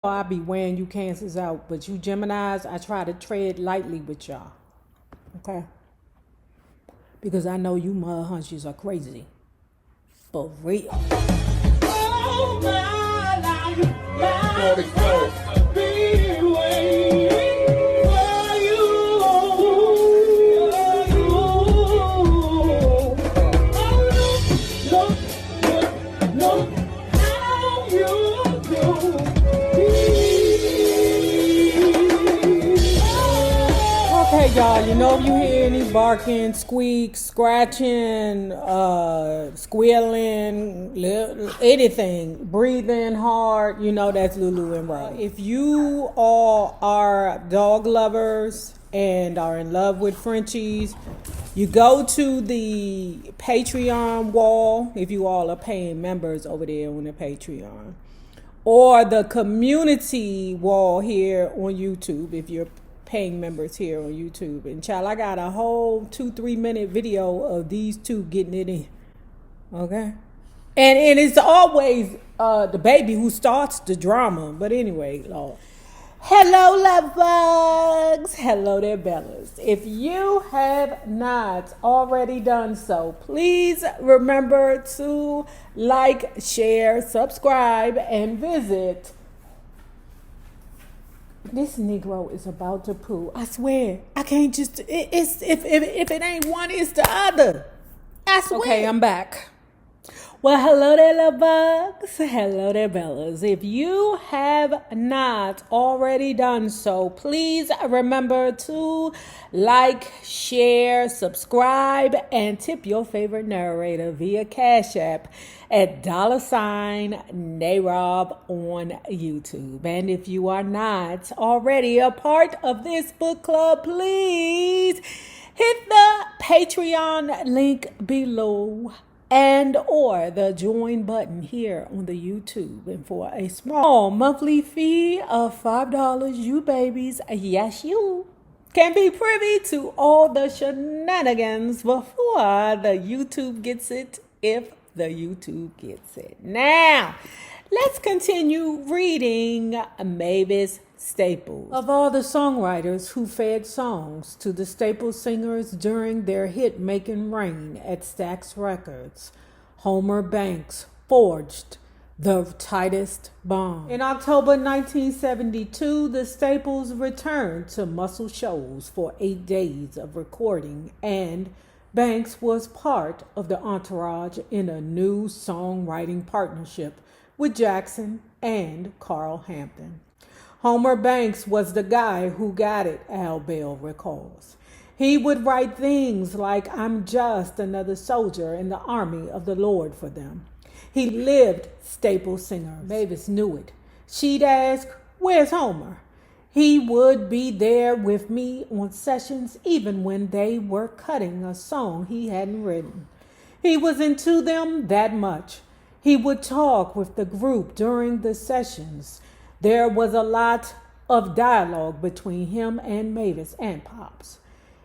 I be wearing you Cancers out, but you Geminis, I try to tread lightly with y'all. Okay? Because I know you mud hunches are crazy. For real. Oh, my life, be waiting for you. Look how you do. Okay, y'all, you know if you hear any barking, squeaks, scratching, squealing, anything, breathing hard, you know that's Lulu and Ro. If you all are dog lovers and are in love with Frenchies, you go to the Patreon wall, if you all are paying members over there on the Patreon, or the community wall here on YouTube if you're paying members here on YouTube. And child, I got a whole 2-3 minute video of these two getting it in. Okay? And it's always the baby who starts the drama. But anyway, Lord. Hello, love bugs. Hello there, Bellas. If you have not already done so, please remember to like, share, subscribe, and visit. This Negro is about to poo. I swear. I can't just... If it ain't one, it's the other. I swear. Okay, I'm back. Well, hello there, love bugs. Hello there, Bellas. If you have not already done so, please remember to like, share, subscribe, and tip your favorite narrator via Cash App at $NayRob on YouTube. And if you are not already a part of this book club, please hit the Patreon link below and or the join button here on the YouTube. And for a small monthly fee of $5, you babies, yes you, can be privy to all the shenanigans before the YouTube gets it, if the YouTube gets it. Now, let's continue reading Mavis Staples. Of all the songwriters who fed songs to the Staples singers during their hit-making reign at Stax Records, Homer Banks forged the tightest bond. In October 1972, the Staples returned to Muscle Shoals for 8 days of recording, and Banks was part of the entourage in a new songwriting partnership with Jackson and Carl Hampton. Homer Banks was the guy who got it, Al Bell recalls. He would write things like, "I'm just another soldier in the army of the Lord" for them. He lived Staples singers. Mavis knew it. She'd ask, "Where's Homer?" He would be there with me on sessions even when they were cutting a song he hadn't written. He was into them that much. He would talk with the group during the sessions. There was a lot of dialogue between him and Mavis and Pops.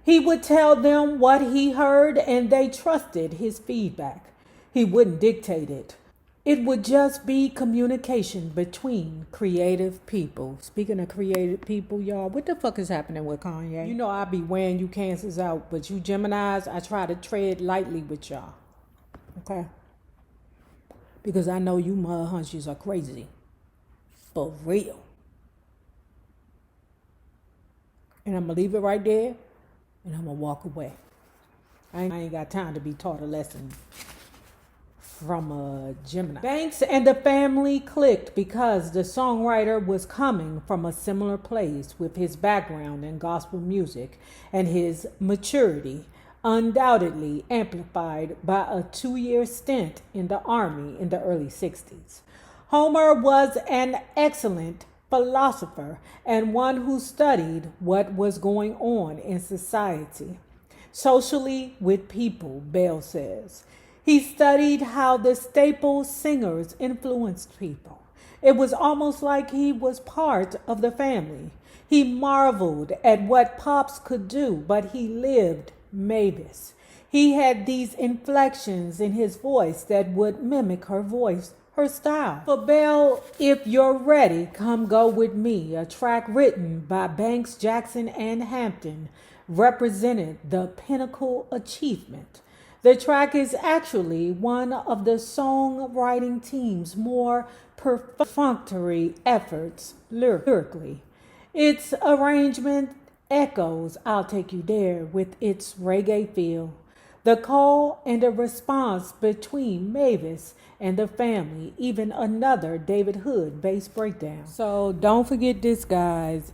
He would tell them what he heard and they trusted his feedback. He wouldn't dictate it. It would just be communication between creative people. Speaking of creative people, y'all, what the fuck is happening with Kanye? You know I be wearing you Cancers out, but you Geminis, I try to tread lightly with y'all. Okay? Because I know you mud hunches are crazy. For real. And I'm going to leave it right there, and I'm going to walk away. I ain't got time to be taught a lesson from a Gemini. Banks and the family clicked because the songwriter was coming from a similar place with his background in gospel music and his maturity, undoubtedly amplified by a 2-year stint in the Army in the early 60s. Homer was an excellent philosopher and one who studied what was going on in society, socially with people, Bell says. He studied how the Staples singers influenced people. It was almost like he was part of the family. He marveled at what Pops could do, but he lived Mavis. He had these inflections in his voice that would mimic her voice her style. For Belle, If You're Ready, Come Go With Me, a track written by Banks, Jackson, and Hampton, represented the pinnacle achievement. The track is actually one of the songwriting team's more perfunctory efforts lyrically. Its arrangement echoes I'll Take You There with its reggae feel. The call and the response between Mavis and the family, even another David Hood bass breakdown. So don't forget this, guys.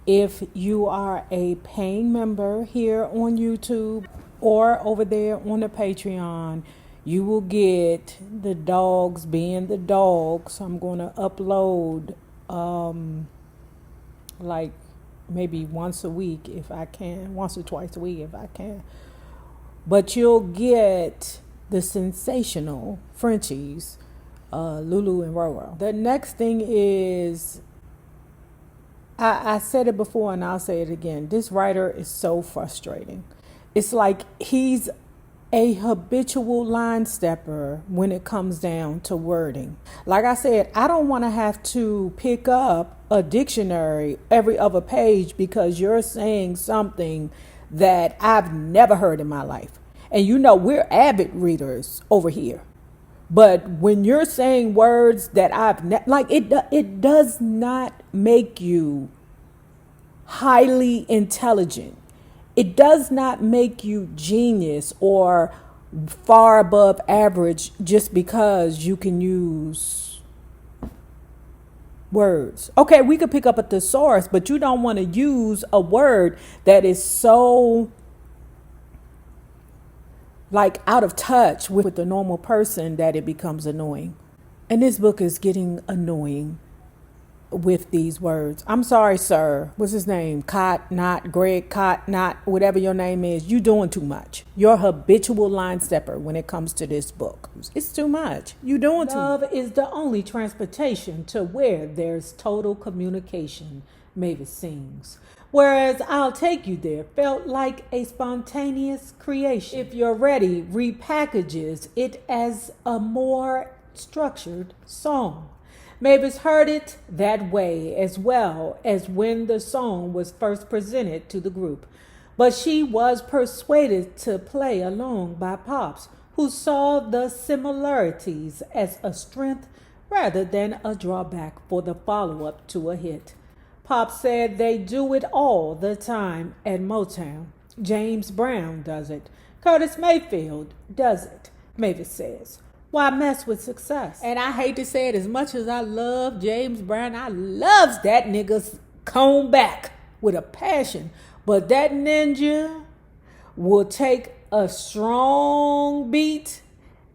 If you are a paying member here on YouTube or over there on the Patreon, you will get the dogs being the dogs. I'm going to upload like maybe once a week if I can, once or twice a week if I can. But you'll get the sensational Frenchies, Lulu and Roro. The next thing is, I said it before and I'll say it again. This writer is so frustrating. It's like he's a habitual line stepper when it comes down to wording. Like I said, I don't want to have to pick up a dictionary every other page because you're saying something that I've never heard in my life. And you know, we're avid readers over here. But when you're saying words that it does not make you highly intelligent. It does not make you genius or far above average just because you can use words. Okay, we could pick up a thesaurus, but you don't want to use a word that is so like out of touch with the normal person that it becomes annoying. And this book is getting annoying with these words. I'm sorry, sir. What's his name? Greg Cott, whatever your name is. You doing too much. You're a habitual line stepper when it comes to this book. It's too much. You doing too much. Love is the only transportation to where there's total communication, Mavis sings. Whereas I'll Take You There felt like a spontaneous creation. If You're Ready repackages it as a more structured song. Mavis heard it that way as well as when the song was first presented to the group. But she was persuaded to play along by Pops, who saw the similarities as a strength rather than a drawback for the follow-up to a hit. Pops said they do it all the time at Motown. James Brown does it. Curtis Mayfield does it, Mavis says. Why mess with success? And I hate to say it, as much as I love James Brown, I loves that nigga's comb back with a passion. But that ninja will take a strong beat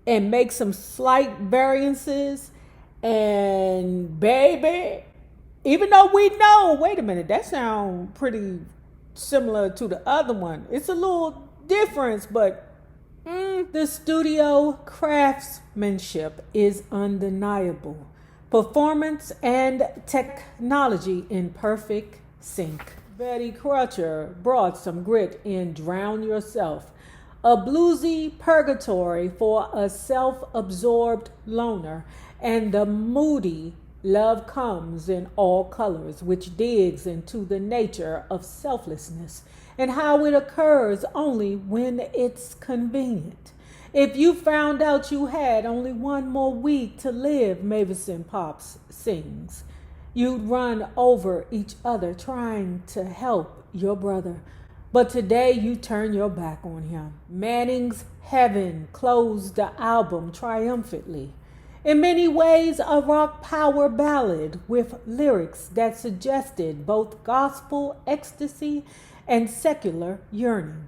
and make some slight variances. And baby, even though we know, wait a minute, that sounds pretty similar to the other one. It's a little difference, but the studio craftsmanship is undeniable. Performance and technology in perfect sync. Betty Crutcher brought some grit in Drown Yourself, a bluesy purgatory for a self-absorbed loner, and the moody Love Comes in All Colors, which digs into the nature of selflessness and how it occurs only when it's convenient. If you found out you had only one more week to live, Mavis and Pops sings, you'd run over each other trying to help your brother. But today you turn your back on him. Manning's Heaven closed the album triumphantly. In many ways, a rock power ballad with lyrics that suggested both gospel ecstasy and secular yearning.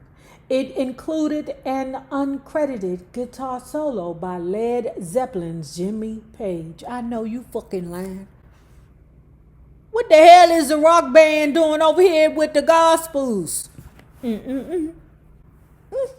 It included an uncredited guitar solo by Led Zeppelin's Jimmy Page. I know you fucking lying. What the hell is the rock band doing over here with the gospels?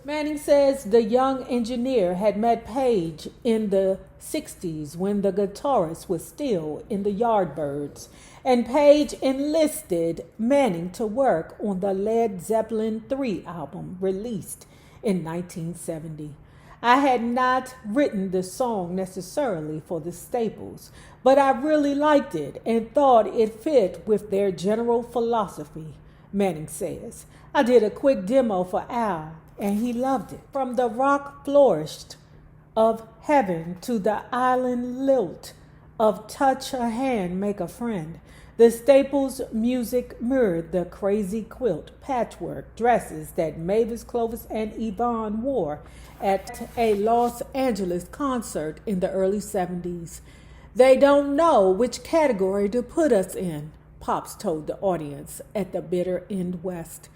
Manning says the young engineer had met Page in the 60s when the guitarist was still in the Yardbirds, and Page enlisted Manning to work on the Led Zeppelin III album released in 1970. I had not written the song necessarily for the Staples, but I really liked it and thought it fit with their general philosophy, Manning says. I did a quick demo for Al, and he loved it. From the rock flourished of heaven to the island lilt of touch a hand, make a friend. The Staples music mirrored the crazy quilt patchwork dresses that Mavis, Clovis, and Yvonne wore at a Los Angeles concert in the early 70s. They don't know which category to put us in, Pops told the audience at the bitter end west.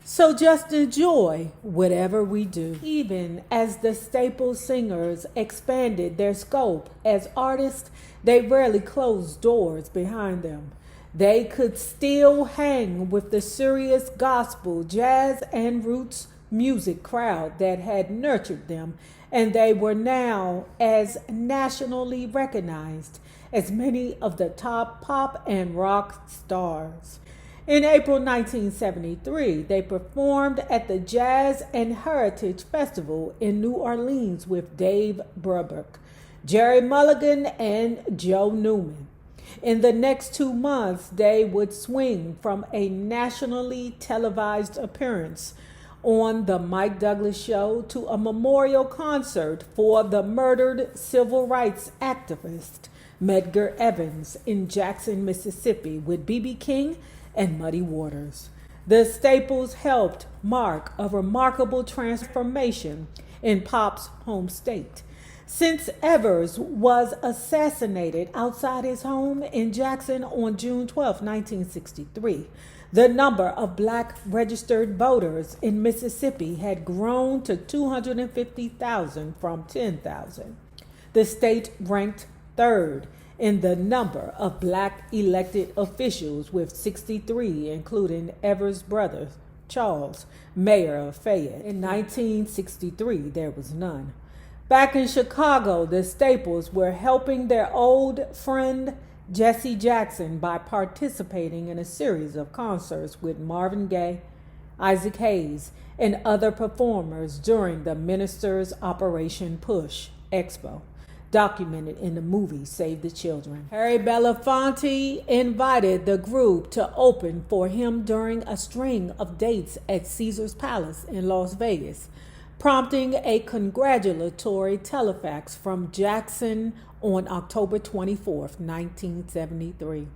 So just enjoy whatever we do. Even as the Staples singers expanded their scope as artists, they rarely closed doors behind them. They could still hang with the serious gospel, jazz, and roots music crowd that had nurtured them, and they were now as nationally recognized as many of the top pop and rock stars. In April 1973, they performed at the Jazz and Heritage Festival in New Orleans with Dave Roebuck, Jerry Mulligan, and Joe Newman. In the next 2 months, they would swing from a nationally televised appearance on The Mike Douglas Show to a memorial concert for the murdered civil rights activist Medgar Evans in Jackson, Mississippi, with B.B. King and Muddy Waters. The Staples helped mark a remarkable transformation in Pop's home state. Since Evers was assassinated outside his home in Jackson on June 12, 1963, the number of black registered voters in Mississippi had grown to 250,000 from 10,000. The state ranked third in the number of black elected officials with 63, including Evers' brother, Charles, mayor of Fayette. In 1963, there was none. Back in Chicago, the Staples were helping their old friend Jesse Jackson by participating in a series of concerts with Marvin Gaye, Isaac Hayes, and other performers during the Minister's Operation Push Expo, documented in the movie Save the Children. Harry Belafonte invited the group to open for him during a string of dates at Caesar's Palace in Las Vegas, prompting a congratulatory telefax from Jackson on October 24, 1973.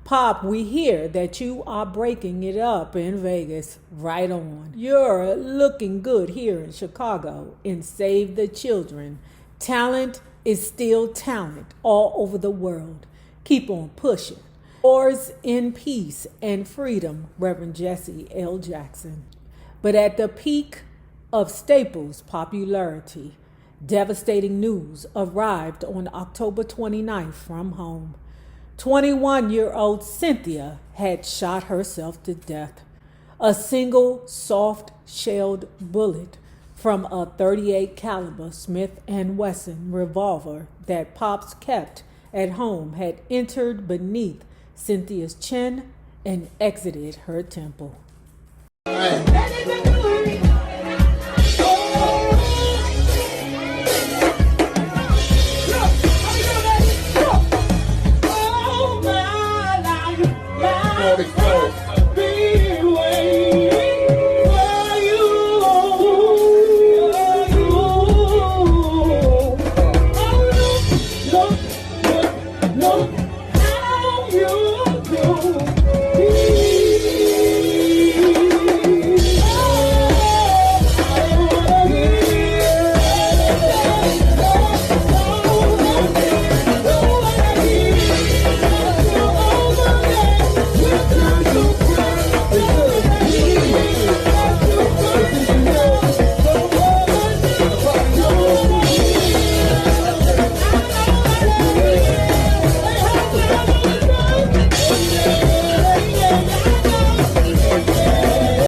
Pop, we hear that you are breaking it up in Vegas. Right on. You're looking good here in Chicago in Save the Children. Talent is still talent all over the world. Keep on pushing. Yours in peace and freedom, Reverend Jesse L. Jackson. But at the peak of Staples' popularity, devastating news arrived on October 29th from home. 21-year-old Cynthia had shot herself to death. A single soft-shelled bullet from a .38 caliber Smith & Wesson revolver that Pops kept at home had entered beneath Cynthia's chin and exited her temple.